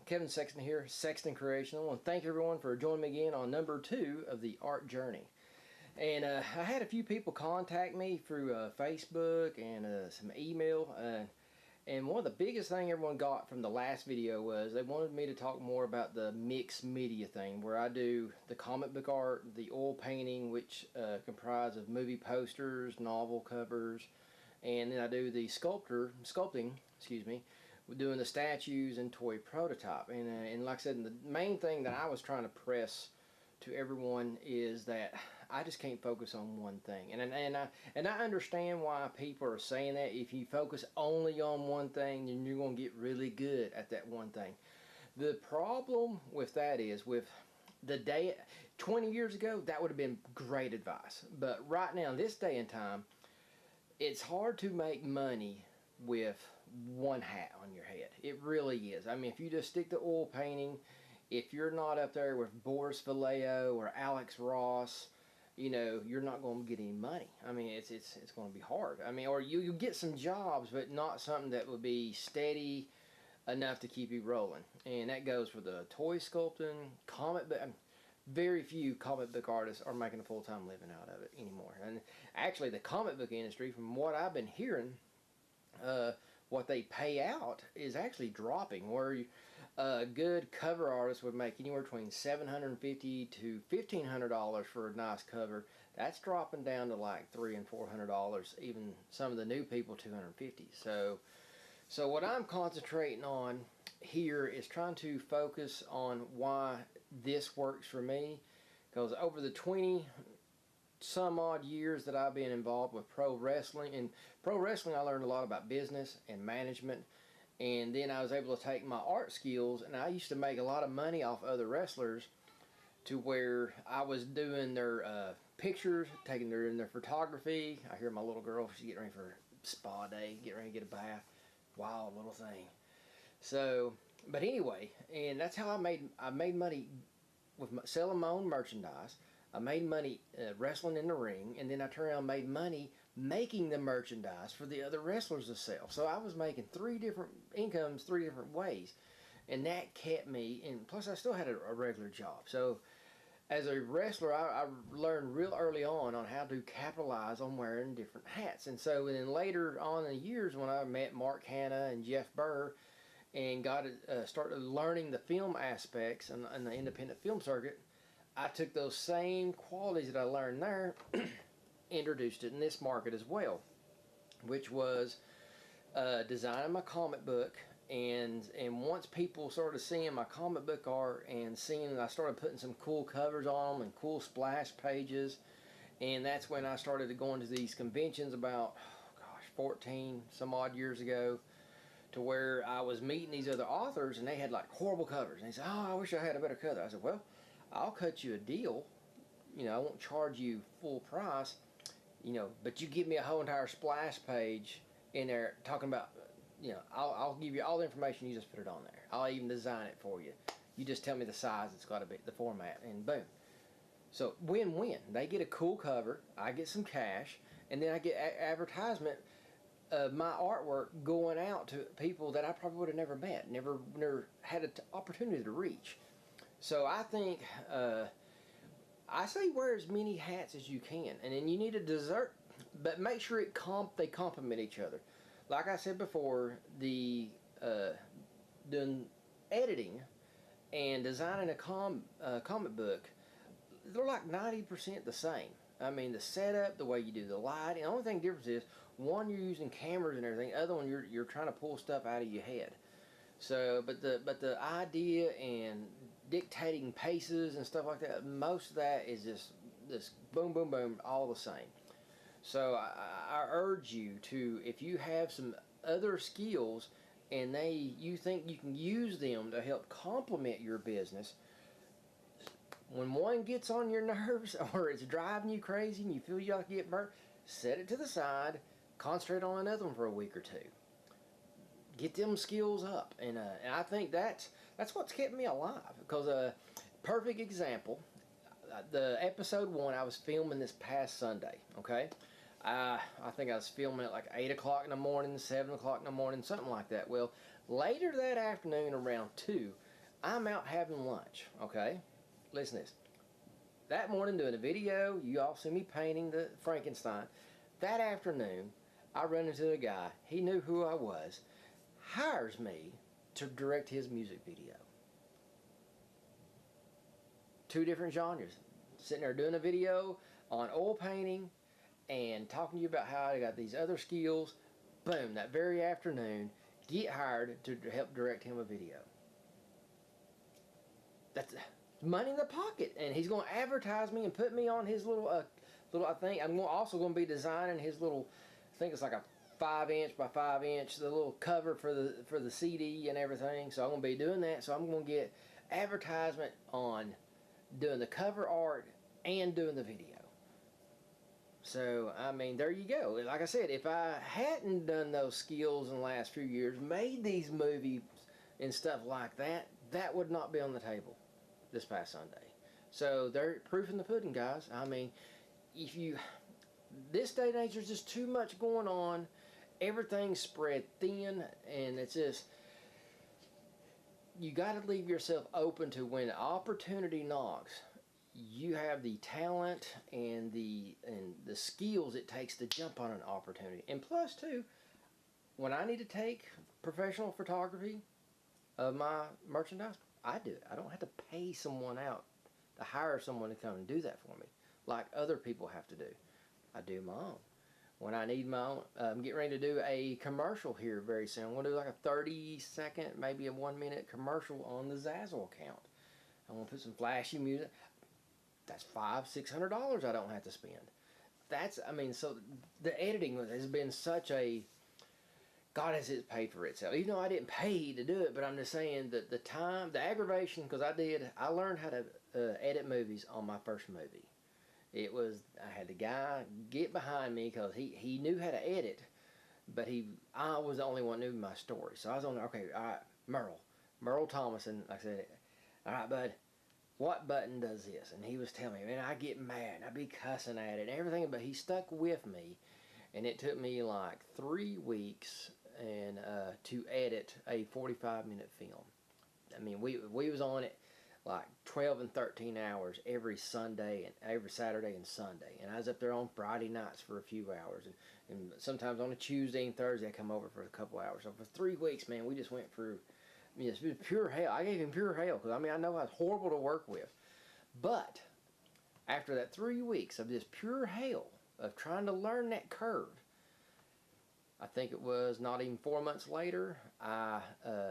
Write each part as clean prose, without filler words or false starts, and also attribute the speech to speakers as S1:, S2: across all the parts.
S1: Kevin Sexton here, Sexton Creation. I want to thank everyone for joining me again on number 2 of the art journey. And I had a few people contact me through Facebook and some email. And one of the biggest thing everyone got from the last video was they wanted me to talk more about the mixed media thing, where I do the comic book art, the oil painting, which comprise of movie posters, novel covers, and then I do the sculpting, we're doing the statues and toy prototype. And like I said, the main thing that I was trying to press to everyone is that I just can't focus on one thing. And I understand why people are saying that. If you focus only on one thing, then you're going to get really good at that one thing. The problem with that is, with the day 20 years ago, that would have been great advice. But right now, this day and time, it's hard to make money with one hat on your head. It really is. I mean, if you just stick to oil painting, if you're not up there with Boris Vallejo or Alex Ross, you know, you're not going to get any money. I mean, it's going to be hard. I mean, or you get some jobs, but not something that would be steady enough to keep you rolling. And that goes for the toy sculpting, comic book. Very few comic book artists are making a full-time living out of it anymore. And actually, the comic book industry, from what I've been hearing, what they pay out is actually dropping, where a good cover artist would make anywhere between $750 to $1,500 for a nice cover. That's dropping down to like $300 and $400. Even some of the new people, $250. So what I'm concentrating on here is trying to focus on why this works for me, because over the 20 some odd years that I've been involved with pro wrestling, and pro wrestling I learned a lot about business and management, and then I was able to take my art skills, and I used to make a lot of money off other wrestlers, to where I was doing their pictures, taking their photography. I hear my little girl, she's getting ready for spa day, getting ready to get a bath. Wild little thing. So, but anyway, and that's how I made money with selling my own merchandise. I made money wrestling in the ring, and then I turned around and made money making the merchandise for the other wrestlers to sell. So I was making 3 different incomes 3 different ways, and that kept me. And plus, I still had a regular job. So as a wrestler, I learned real early on how to capitalize on wearing different hats. And so then later on in the years, when I met Mark Hanna and Jeff Burr, and started learning the film aspects and the independent film circuit, I took those same qualities that I learned there, introduced it in this market as well, which was designing my comic book. And once people started seeing my comic book art and seeing that I started putting some cool covers on them and cool splash pages, and that's when I started going to these conventions about, 14 some odd years ago, to where I was meeting these other authors, and they had like horrible covers. And they said, "Oh, I wish I had a better cover." I said, "Well, I'll cut you a deal. You know, I won't charge you full price, you know, but you give me a whole entire splash page in there talking about, you know, I'll give you all the information, you just put it on there. I'll even design it for you. You just tell me the size it's got to be, the format," and boom. So win-win. They get a cool cover, I get some cash, and then I get advertisement of my artwork going out to people that I probably would have never met, never had an opportunity to reach. So I think, I say wear as many hats as you can, and then you need a dessert, but make sure they complement each other. Like I said before, doing editing and designing a comic book, they're like 90% the same. I mean, the setup, the way you do the lighting, the only thing difference is, one, you're using cameras and everything, the other one, you're trying to pull stuff out of your head. So, but the idea and dictating paces and stuff like that, most of that is just boom, boom, boom, all the same. So I urge you to, if you have some other skills and you think you can use them to help complement your business, when one gets on your nerves or it's driving you crazy and you feel you like you get burnt, set it to the side, concentrate on another one for a week or 2. Get them skills up, and I think that's what's kept me alive. Because perfect example, the episode 1 I was filming this past Sunday. Okay, I think I was filming at like 8 o'clock in the morning, 7 o'clock in the morning, something like that. Well, later that afternoon around 2, I'm out having lunch, okay? Listen to this. That morning doing a video, you all see me painting the Frankenstein. That afternoon, I run into a guy. He knew who I was, hires me to direct his music video. Two different genres. Sitting there doing a video on oil painting and talking to you about how I got these other skills. Boom, that very afternoon, get hired to help direct him a video. That's money in the pocket, and he's going to advertise me and put me on his little I think I'm also going to be designing his little, I think it's like a 5" by 5", the little cover for the CD and everything. So I'm going to be doing that. So I'm going to get advertisement on doing the cover art and doing the video. So, I mean, there you go. Like I said, if I hadn't done those skills in the last few years, made these movies and stuff like that, that would not be on the table this past Sunday. So, they're proof in the pudding, guys. I mean, this day and age, there's just too much going on. Everything's spread thin, and it's just, you got to leave yourself open to when opportunity knocks. You have the talent and the skills it takes to jump on an opportunity. And plus, too, when I need to take professional photography of my merchandise, I do it. I don't have to pay someone out to hire someone to come and do that for me like other people have to do. I do my own. When I need my own, I'm getting ready to do a commercial here very soon. I'm going to do like a 30-second, maybe a 1-minute commercial on the Zazzle account. I'm going to put some flashy music. That's $500-$600 I don't have to spend. So the editing has been such a, God, has it paid for itself. Even though I didn't pay to do it, but I'm just saying that the time, the aggravation, because I learned how to edit movies on my first movie. I had the guy get behind me because he knew how to edit, but I was the only one who knew my story. So I was on, okay, all right, Merle Thomason, like I said, all right, bud, what button does this? And he was telling me, man, I get mad. I'd be cussing at it and everything, but he stuck with me. And it took me like 3 weeks to edit a 45-minute film. I mean, we was on it like 12 and 13 hours every Sunday and every Saturday and Sunday. And I was up there on Friday nights for a few hours. And sometimes on a Tuesday and Thursday, I come over for a couple hours. So for 3 weeks, man, we just went through, I mean, it's been pure hell. I gave him pure hell because, I mean, I know I was horrible to work with. But after that 3 weeks of just pure hell of trying to learn that curve, I think it was not even 4 months later,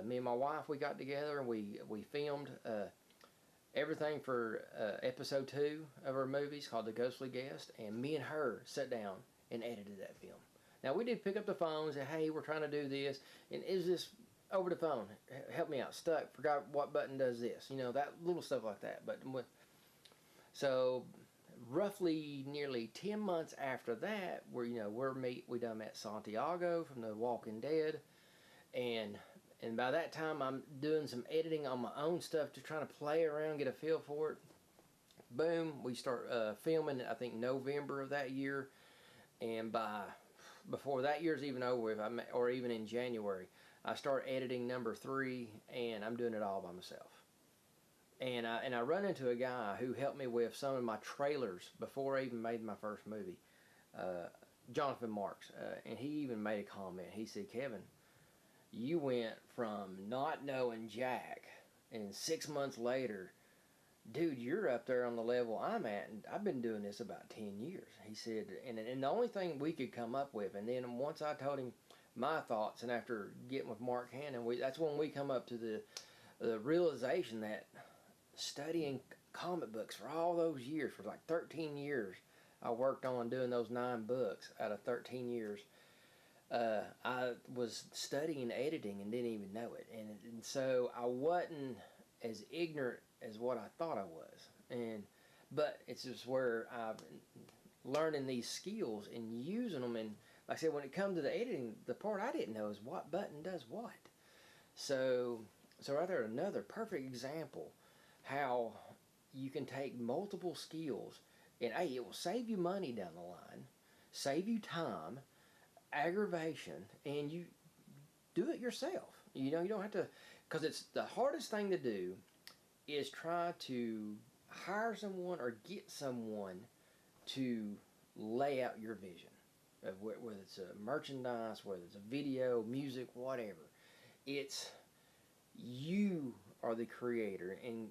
S1: me and my wife, we got together and we filmed everything for episode 2 of our movies called The Ghostly Guest, and me and her sat down and edited that film. Now, we did pick up the phone and say, hey, we're trying to do this, and it was just over the phone, help me out, stuck, forgot what button does this, that little stuff like that. But so roughly nearly 10 months after that, we done met Santiago from The Walking Dead, and by that time I'm doing some editing on my own stuff to try to play around, get a feel for it. Boom, we start filming, I think November of that year, and before that year's even over with, or even in January, I start editing number 3, and I'm doing it all by myself. And I run into a guy who helped me with some of my trailers before I even made my first movie, Jonathan Marks, and he even made a comment. He said, Kevin, you went from not knowing jack, and 6 months later, dude, you're up there on the level I'm at, and I've been doing this about 10 years. He said, and the only thing we could come up with, and then once I told him my thoughts, and after getting with Mark Hannon, that's when we come up to the realization that studying comic books for all those years, for like 13 years, I worked on doing those 9 books out of 13 years. I was studying editing and didn't even know it, and so I wasn't as ignorant as what I thought I was. But it's just where I'm learning these skills and using them. And like I said, when it comes to the editing, the part I didn't know is what button does what. So right there, another perfect example how you can take multiple skills, and hey, it will save you money down the line, save you time, aggravation, and you do it yourself. You don't have to because it's the hardest thing to do is try to hire someone or get someone to lay out your vision of whether it's a merchandise, whether it's a video, music, whatever. It's you are the creator, and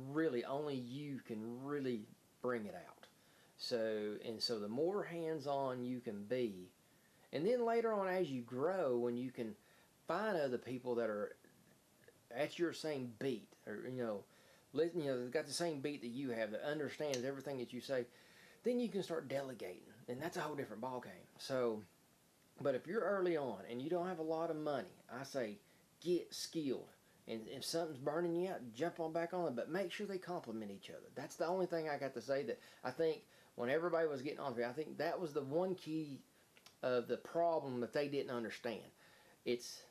S1: really only you can really bring it out. So the more hands-on you can be, and then later on as you grow, when you can find other people that are at your same beat, or they've got the same beat that you have, that understands everything that you say, then you can start delegating, and that's a whole different ball game. So, but if you're early on and you don't have a lot of money, I say get skilled. And if something's burning you out, jump on back on it. But make sure they complement each other. That's the only thing I got to say. That I think when everybody was getting on here, I think that was the one key of the problem that they didn't understand. It's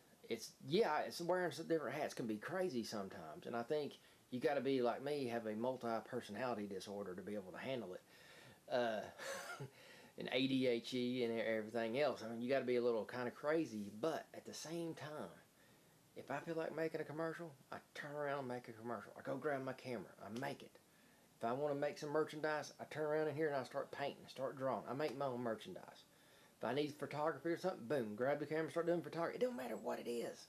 S1: wearing some different hats can be crazy sometimes, and I think you got to be like me, have a multi-personality disorder to be able to handle it, and ADHD and everything else. I mean, you got to be a little kind of crazy, but at the same time, if I feel like making a commercial, I turn around and make a commercial. I go grab my camera, I make it. If I want to make some merchandise, I turn around in here and I start painting, start drawing. I make my own merchandise. If I need photography or something, boom, grab the camera, start doing photography. It don't matter what it is.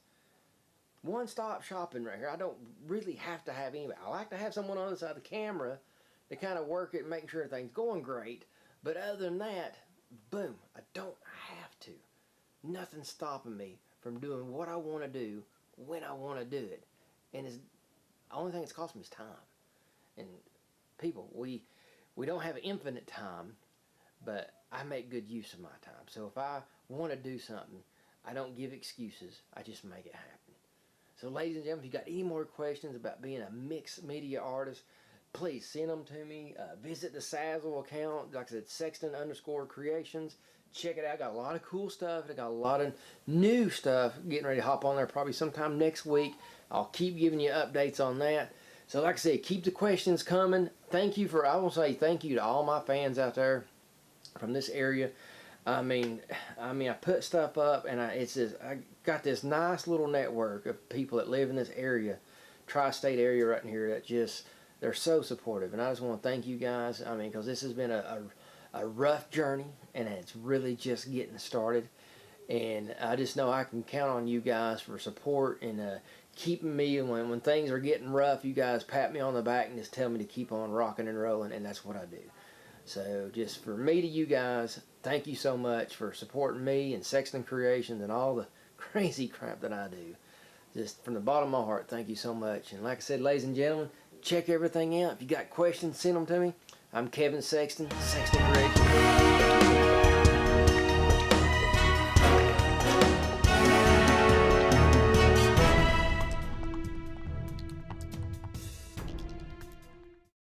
S1: One-stop shopping right here. I don't really have to have anybody. I like to have someone on the other side of the camera to kind of work it and make sure everything's going great. But other than that, boom, I don't have to. Nothing's stopping me from doing what I want to do when I want to do it. And the only thing it's cost me is time. And people, we don't have infinite time, but I make good use of my time. So if I want to do something, I don't give excuses. I just make it happen. So ladies and gentlemen, if you got any more questions about being a mixed media artist, please send them to me. Visit the Sazzle account, like I said, Sexton_creations. Check it out. I got a lot of cool stuff. I got a lot of new stuff getting ready to hop on there probably sometime next week. I'll keep giving you updates on that. So like I said, keep the questions coming. I want to say thank you to all my fans out there from this area. I mean, I put stuff up, and I got this nice little network of people that live in this area, tri-state area right in here, that they're so supportive, and I just want to thank you guys. I mean, because this has been a rough journey, and it's really just getting started, and I just know I can count on you guys for support and keeping me, when things are getting rough, you guys pat me on the back and just tell me to keep on rocking and rolling, and that's what I do. So just for me to you guys, thank you so much for supporting me and Sexton Creations and all the crazy crap that I do. Just from the bottom of my heart, thank you so much. And like I said, ladies and gentlemen, check everything out. If you got questions, send them to me. I'm Kevin Sexton, Sexton Creations.